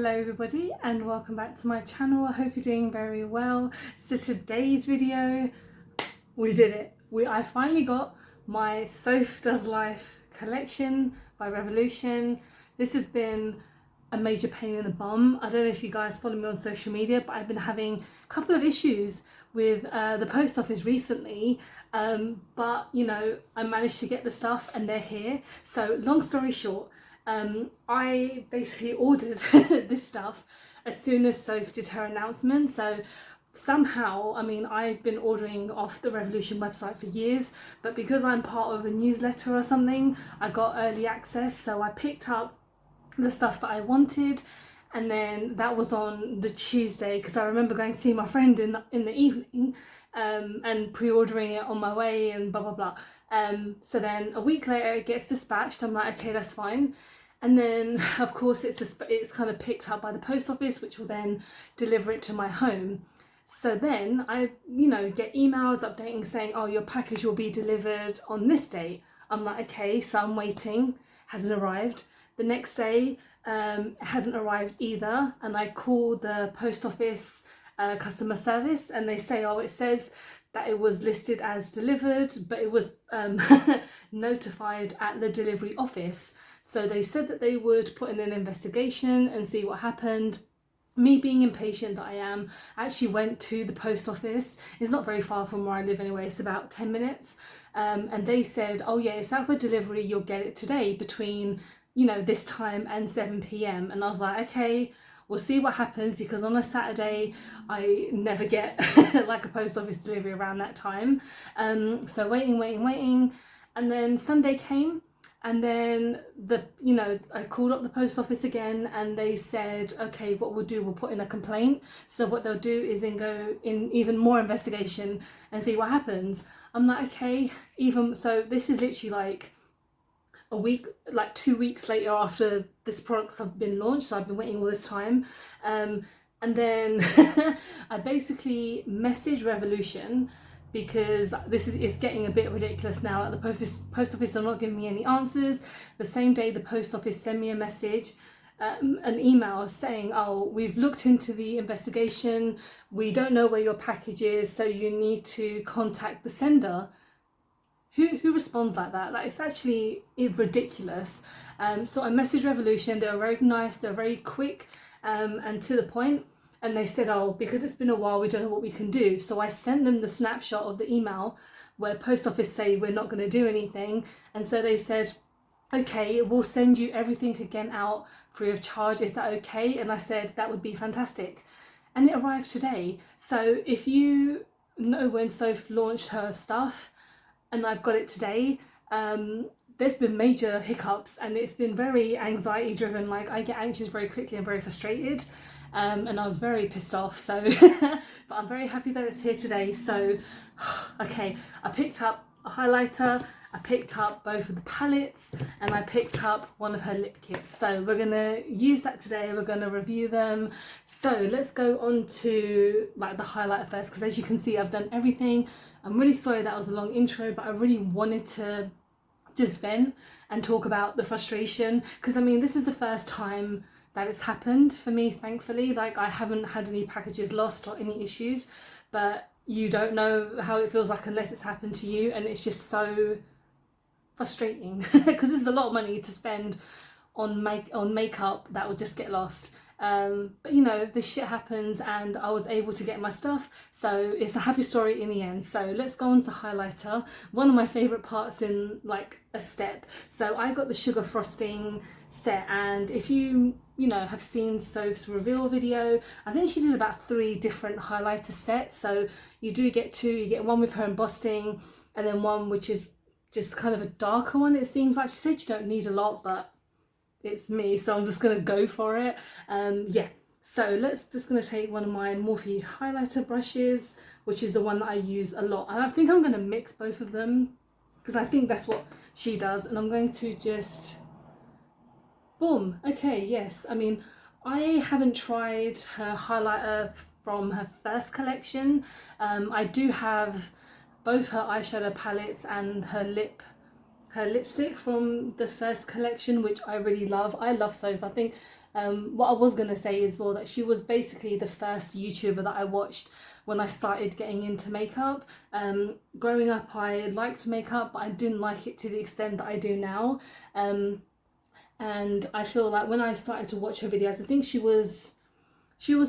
Hello everybody and welcome back to my channel. I hope you're doing very well. So today's video, we did it. I finally got my SophDoesLife collection by Revolution. This has been a major pain in the bum. I don't know if you guys follow me on social media, but I've been having a couple of issues with the post office recently, but you know, I managed to get the stuff and they're here. So long story short, I basically ordered this stuff as soon as Soph did her announcement. So somehow, I mean, I've been ordering off the Revolution website for years, but because I'm part of a newsletter or something, I got early access. So I picked up the stuff that I wanted, and then that was on the Tuesday, because I remember going to see my friend in the evening and pre-ordering it on my way and blah blah blah. So then a week later it gets dispatched. I'm like, okay, that's fine. And then of course it's kind of picked up by the post office, which will then deliver it to my home. So then I, you know, get emails updating saying, oh, your package will be delivered on this date. I'm like, okay, so I'm waiting, hasn't arrived. The next day, it hasn't arrived either, and I call the post office customer service and they say, oh, it says that it was listed as delivered, but it was notified at the delivery office. So they said that they would put in an investigation and see what happened. Me being impatient that I am, I actually went to the post office. It's not very far from where I live anyway, it's about 10 minutes. And they said, oh yeah, it's out for delivery, you'll get it today between, you know, this time and 7 p.m. And I was like, okay, we'll see what happens, because on a Saturday I never get like a post office delivery around that time. So waiting, and then Sunday came, and then I called up the post office again and they said, okay, what we'll do, we'll put in a complaint. So what they'll do is go in even more investigation and see what happens. I'm like, okay, even so this is literally like a week, like 2 weeks later after this products have been launched, so I've been waiting all this time. And then I basically messaged Revolution, because it's getting a bit ridiculous now. At the post office are not giving me any answers. The same day the post office sent me a message, an email saying, oh, we've looked into the investigation, we don't know where your package is, so you need to contact the sender. Who responds like that? Like, it's actually ridiculous. So I messaged Revolution. They were very nice, they were very quick and to the point. And they said, oh, because it's been a while, we don't know what we can do. So I sent them the snapshot of the email where post office say we're not going to do anything. And so they said, okay, we'll send you everything again out free of charge. Is that okay? And I said, that would be fantastic. And it arrived today. So if you know when Soph launched her stuff, and I've got it today, there's been major hiccups and it's been very anxiety driven. Like, I get anxious very quickly and very frustrated, and I was very pissed off. So but I'm very happy that it's here today. So okay, I picked up a highlighter, I picked up both of the palettes, and I picked up one of her lip kits. So we're gonna use that today, we're gonna review them. So let's go on to like the highlighter first, because as you can see I've done everything. I'm really sorry that was a long intro, but I really wanted to just vent and talk about the frustration, because I mean, this is the first time that it's happened for me, thankfully. Like, I haven't had any packages lost or any issues, but you don't know how it feels like unless it's happened to you, and it's just so frustrating because it's a lot of money to spend on makeup that will just get lost. But you know, this shit happens and I was able to get my stuff, so it's a happy story in the end. So let's go on to highlighter, one of my favorite parts in like a step. So I got the sugar frosting set, and if you know have seen Soph's reveal video, I think she did about 3 different highlighter sets. So you do get 2, you get one with her embossing and then one which is just kind of a darker one. It seems like she said you don't need a lot, but it's me, so I'm just gonna go for it. Yeah, so just gonna take one of my Morphe highlighter brushes, which is the one that I use a lot, and I think I'm gonna mix both of them because I think that's what she does. And I'm going to just boom. Okay, yes, I mean, I haven't tried her highlighter from her first collection. I do have both her eyeshadow palettes and her her lipstick from the first collection, which I really love. I love Soph. I think what I was going to say is, well, that she was basically the first YouTuber that I watched when I started getting into makeup. Growing up, I liked makeup, but I didn't like it to the extent that I do now. And I feel like when I started to watch her videos, I think she was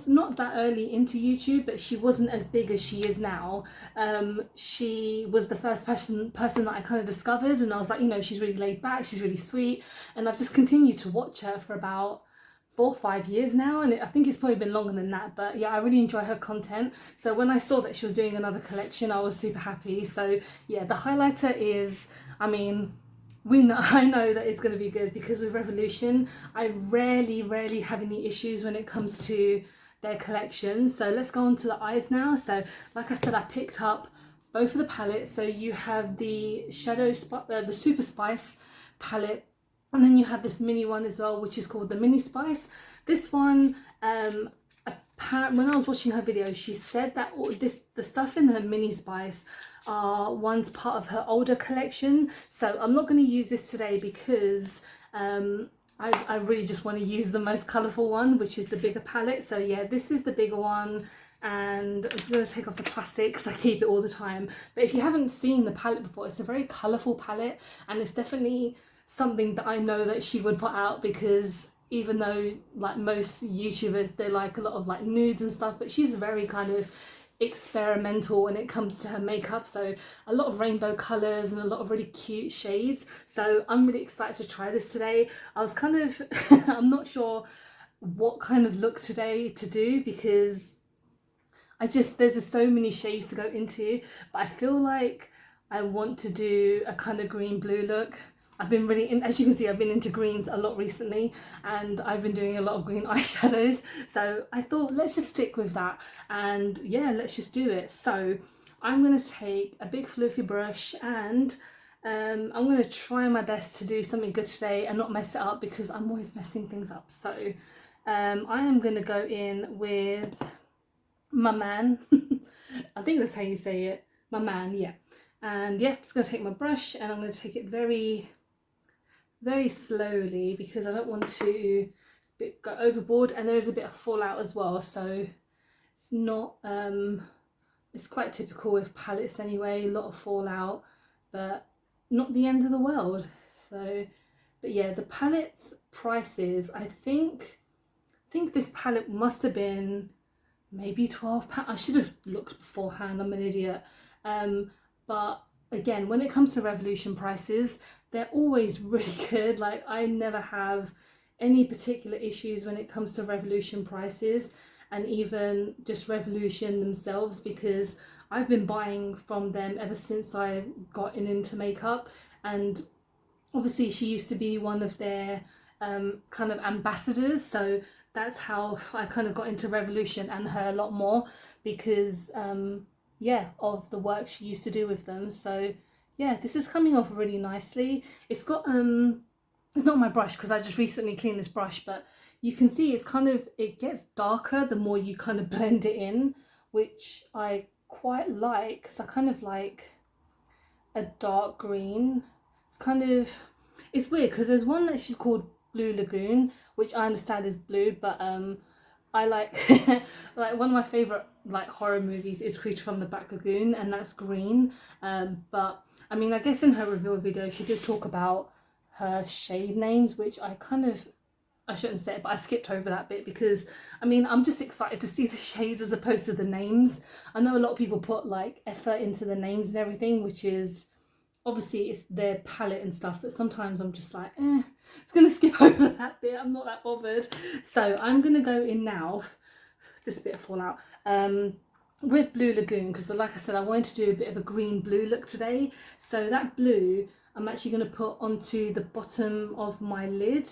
not that early into YouTube, but she wasn't as big as she is now. She was the first person that I kind of discovered, and I was like, you know, she's really laid back, she's really sweet, and I've just continued to watch her for about 4 or 5 years now, and I think it's probably been longer than that, but yeah, I really enjoy her content. So when I saw that she was doing another collection, I was super happy. So yeah, the highlighter is, I mean, I know that it's going to be good, because with Revolution, I rarely have any issues when it comes to their collection. So let's go on to the eyes now. So like I said, I picked up both of the palettes. So you have the the Super Spice palette, and then you have this mini one as well, which is called the Mini Spice. This one, when I was watching her video, she said that the stuff in the Mini Spice one's part of her older collection. So I'm not going to use this today, because I really just want to use the most colourful one, which is the bigger palette. So yeah, this is the bigger one, and I'm just going to take off the plastic because I keep it all the time. But if you haven't seen the palette before, it's a very colourful palette, and it's definitely something that I know that she would put out, because even though like most YouTubers, they like a lot of like nudes and stuff, but she's very kind of experimental when it comes to her makeup. So a lot of rainbow colours and a lot of really cute shades. So I'm really excited to try this today. I was kind of I'm not sure what kind of look today to do, because there's just so many shades to go into, but I feel like I want to do a kind of green blue look. I've been as you can see, I've been into greens a lot recently, and I've been doing a lot of green eyeshadows. So I thought, let's just stick with that, and yeah, let's just do it. So I'm going to take a big fluffy brush, and I'm going to try my best to do something good today and not mess it up, because I'm always messing things up. So I am going to go in with my man. I think that's how you say it, my man, yeah. And yeah, I'm just going to take my brush, and I'm going to take it very slowly, because I don't want to go overboard, and there is a bit of fallout as well, so it's not it's quite typical with palettes anyway, a lot of fallout, but not the end of the world. So but yeah, the palette's prices, I think this palette must have been maybe £12. I should have looked beforehand, I'm an idiot. But again, when it comes to Revolution prices, they're always really good. Like, I never have any particular issues when it comes to Revolution prices, and even just Revolution themselves, because I've been buying from them ever since I gotten into makeup. And obviously she used to be one of their kind of ambassadors, so that's how I kind of got into Revolution and her a lot more, because yeah, of the work she used to do with them. So yeah, this is coming off really nicely. It's got it's not my brush, because I just recently cleaned this brush, but you can see it's kind of, it gets darker the more you kind of blend it in, which I quite like, because I kind of like a dark green. It's kind of, it's weird, because there's one that she's called Blue Lagoon, which I understand is blue, but I like like one of my favorite like horror movies is Creature from the Black Lagoon, and that's green. But I mean, I guess in her reveal video she did talk about her shade names, which I shouldn't say it, but I skipped over that bit, because I mean, I'm just excited to see the shades as opposed to the names. I know a lot of people put like effort into the names and everything, which is obviously it's their palette and stuff, but sometimes I'm just like, it's gonna skip over that bit, I'm not that bothered. So I'm gonna go in now, just a bit of fallout, with Blue Lagoon, because like I said, I wanted to do a bit of a green blue look today. So that blue I'm actually going to put onto the bottom of my lid,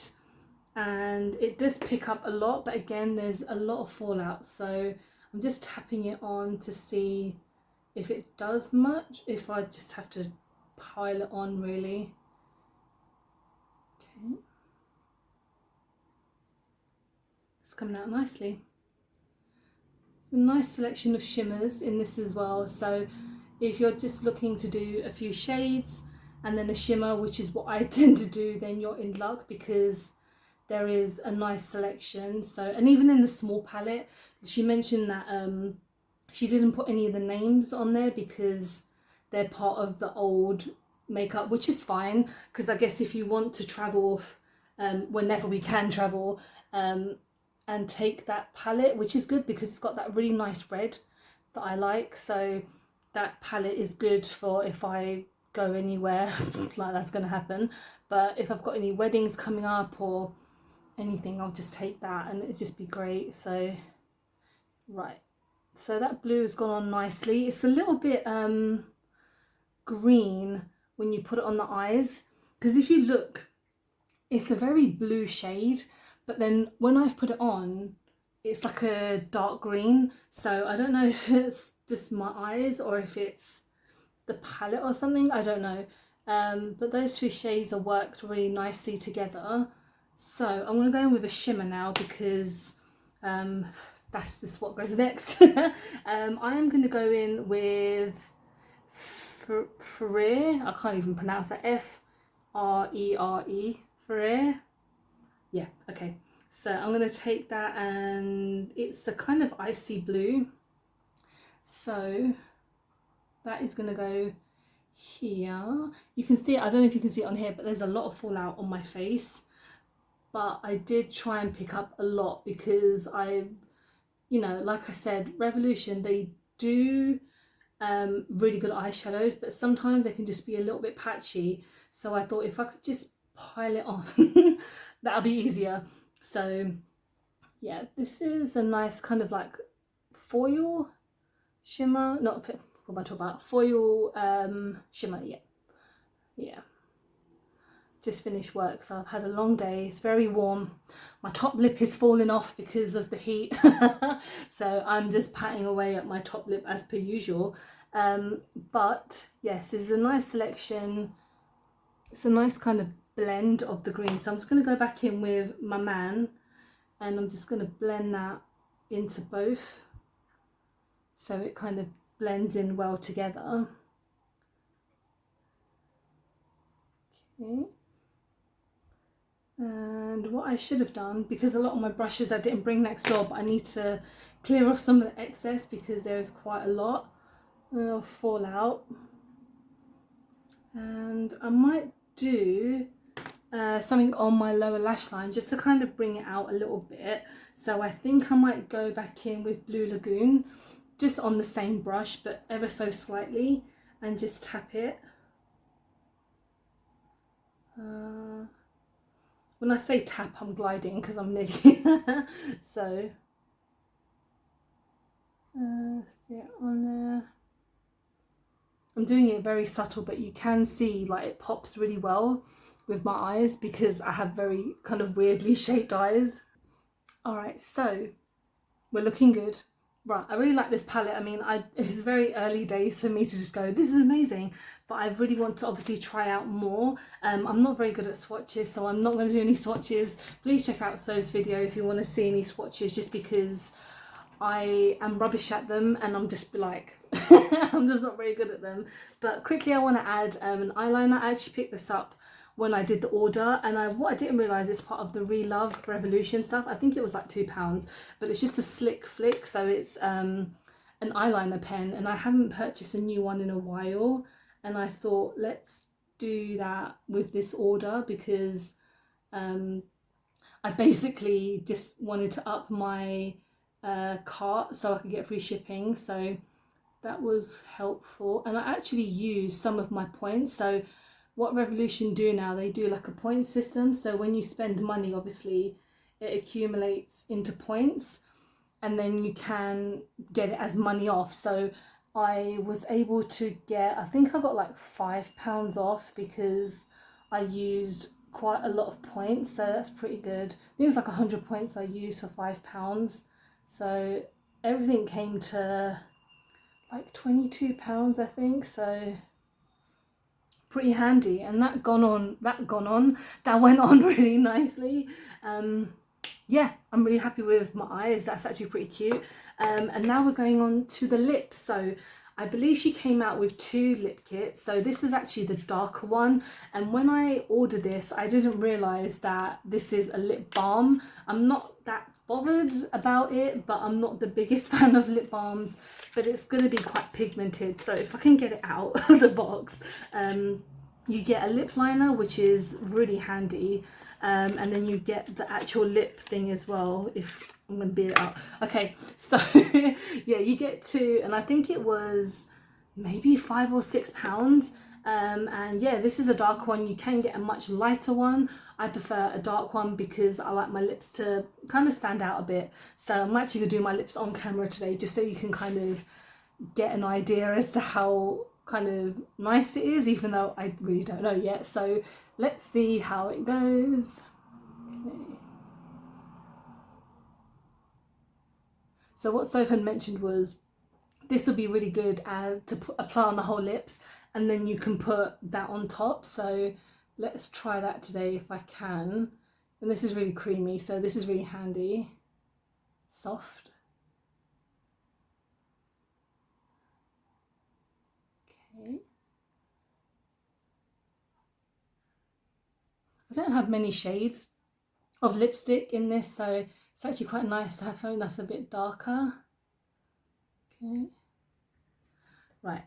and it does pick up a lot, but again, there's a lot of fallout, so I'm just tapping it on to see if it does much, if I just have to pile it on really. Okay, it's coming out nicely. A nice selection of shimmers in this as well, so if you're just looking to do a few shades and then a shimmer, which is what I tend to do, then you're in luck, because there is a nice selection. So, and even in the small palette, she mentioned that she didn't put any of the names on there because they're part of the old makeup, which is fine, because I guess if you want to travel whenever we can travel, and take that palette, which is good because it's got that really nice red that I like. So that palette is good for if I go anywhere, like that's going to happen. But if I've got any weddings coming up or anything, I'll just take that and it'll just be great. So, right. So that blue has gone on nicely. It's a little bit green when you put it on the eyes, because if you look, it's a very blue shade, but then when I've put it on, it's like a dark green. So I don't know if it's just my eyes or if it's the palette or something, I don't know. But those two shades are worked really nicely together. So I'm going to go in with a shimmer now, because that's just what goes next. I am going to go in with Referral. I can't even pronounce that. F-R-E-R-E. Referral. Yeah, okay. So I'm going to take that, and it's a kind of icy blue. So that is going to go here. You can see it, I don't know if you can see it on here, but there's a lot of fallout on my face. But I did try and pick up a lot because you know, like I said, Revolution, they do really good eyeshadows, but sometimes they can just be a little bit patchy. So I thought if I could just pile it on, that'll be easier. So yeah, this is a nice kind of like foil shimmer, not, what am I talking about? Foil shimmer, yeah. Just finished work, so I've had a long day. It's very warm. My top lip is falling off because of the heat. So I'm just patting away at my top lip as per usual. But yes, this is a nice selection. It's a nice kind of blend of the green. So I'm just going to go back in with my man, and I'm just going to blend that into both, so it kind of blends in well together. Okay. And what I should have done, because a lot of my brushes I didn't bring next door, but I need to clear off some of the excess because there is quite a lot of fallout. And I might do something on my lower lash line just to kind of bring it out a little bit. So I think I might go back in with Blue Lagoon, just on the same brush but ever so slightly, and just tap it. When I say tap, I'm gliding because I'm nearly so yeah, on there. I'm doing it very subtle, but you can see like it pops really well with my eyes because I have very kind of weirdly shaped eyes. All right, so we're looking good. Right, I really like this palette. I mean, it's very early days for me to just go, this is amazing, but I really want to obviously try out more. I'm not very good at swatches, so I'm not going to do any swatches. Please check out So's video if you want to see any swatches, just because I am rubbish at them and I'm just like, I'm just not very good at them. But quickly, I want to add an eyeliner. I actually picked this up when I did the order, and what I didn't realise is part of the Relove Revolution stuff. I think it was like £2, but it's just a slick flick, so it's an eyeliner pen, and I haven't purchased a new one in a while, and I thought let's do that with this order because I basically just wanted to up my cart so I could get free shipping, so that was helpful. And I actually used some of my points. So what Revolution do now, they do like a point system, so when you spend money, obviously it accumulates into points and then you can get it as money off. So I was able to get, I think I got like £5 off because I used quite a lot of points, so that's pretty good. I think it was like 100 points I used for £5, so everything came to like £22, I think, so pretty handy. And that went on really nicely. Yeah, I'm really happy with my eyes. That's actually pretty cute. And now we're going on to the lips. So I believe she came out with 2 lip kits, so this is actually the darker one, and when I ordered this I didn't realise that this is a lip balm. I'm not that bothered about it, but I'm not the biggest fan of lip balms, but it's going to be quite pigmented, so if I can get it out of the box, you get a lip liner, which is really handy, and then you get the actual lip thing as well. If I'm going to beat it up. Okay, so yeah, you get 2, and I think it was maybe £5 or £6. And yeah, this is a dark one. You can get a much lighter one. I prefer a dark one because I like my lips to kind of stand out a bit. So I'm actually going to do my lips on camera today, just so you can kind of get an idea as to how kind of nice it is, even though I really don't know yet. So let's see how it goes. Okay. So what Soph had mentioned was this would be really good to apply on the whole lips, and then you can put that on top. So let's try that today if I can. And this is really creamy, so this is really handy. Soft. Okay. I don't have many shades of lipstick in this, so it's actually quite nice to have something that's a bit darker. Okay. Right.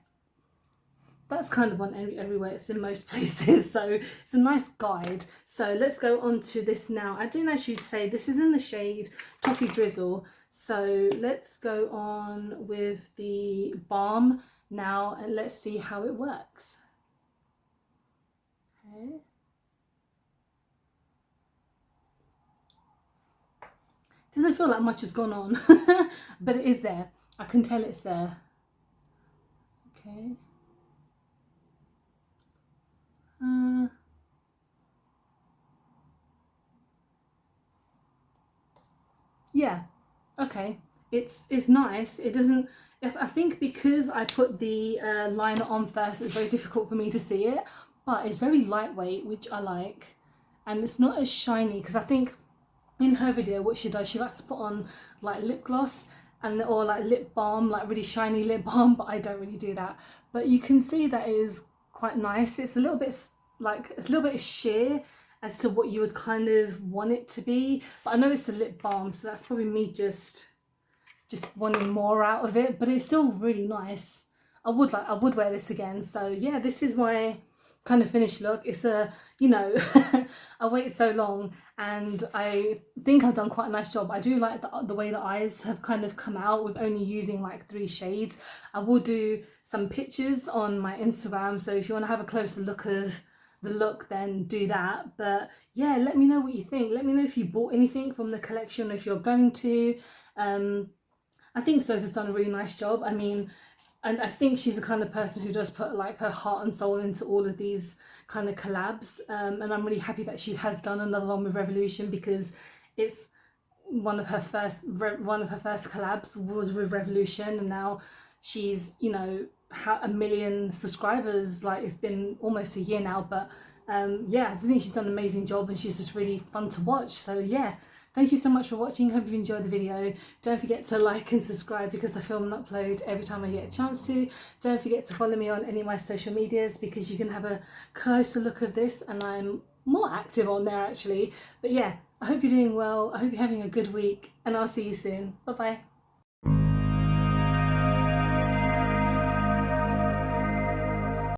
That's kind of on everywhere, it's in most places, so it's a nice guide. So let's go on to this now. I didn't actually say this is in the shade Toffee Drizzle, so let's go on with the balm now and let's see how it works. Okay. Doesn't feel like much has gone on, but it is there. I can tell it's there. Okay. Yeah, okay, it's nice. It doesn't, I think because I put the liner on first, it's very difficult for me to see it, but it's very lightweight, which I like, and it's not as shiny, because I think in her video what she does, she likes to put on like lip gloss and or like lip balm, like really shiny lip balm, but I don't really do that. But you can see that it is quite nice. It's a little bit like, it's a little bit sheer as to what you would kind of want it to be, but I know it's a lip balm, so that's probably me just wanting more out of it, but it's still really nice. I would wear this again. So yeah, this is my kind of finished look. It's a, you know, I waited so long and I think I've done quite a nice job. I do like the way the eyes have kind of come out with only using like 3 shades. I will do some pictures on my Instagram, so if you want to have a closer look of the look, then do that. But yeah, let me know what you think. Let me know if you bought anything from the collection, if you're going to. I think Soph has done a really nice job. I mean, and I think she's the kind of person who does put like her heart and soul into all of these kind of collabs, and I'm really happy that she has done another one with Revolution, because it's one of her first collabs was with Revolution, and now she's, you know, 1 million subscribers. Like, it's been almost a year now, but yeah, I think she's done an amazing job and she's just really fun to watch. So yeah, thank you so much for watching. Hope you enjoyed the video. Don't forget to like and subscribe, because I film and upload every time I get a chance to. Don't forget to follow me on any of my social medias, because you can have a closer look of this, and I'm more active on there actually. But yeah, I hope you're doing well. I hope you're having a good week, and I'll see you soon. Bye bye.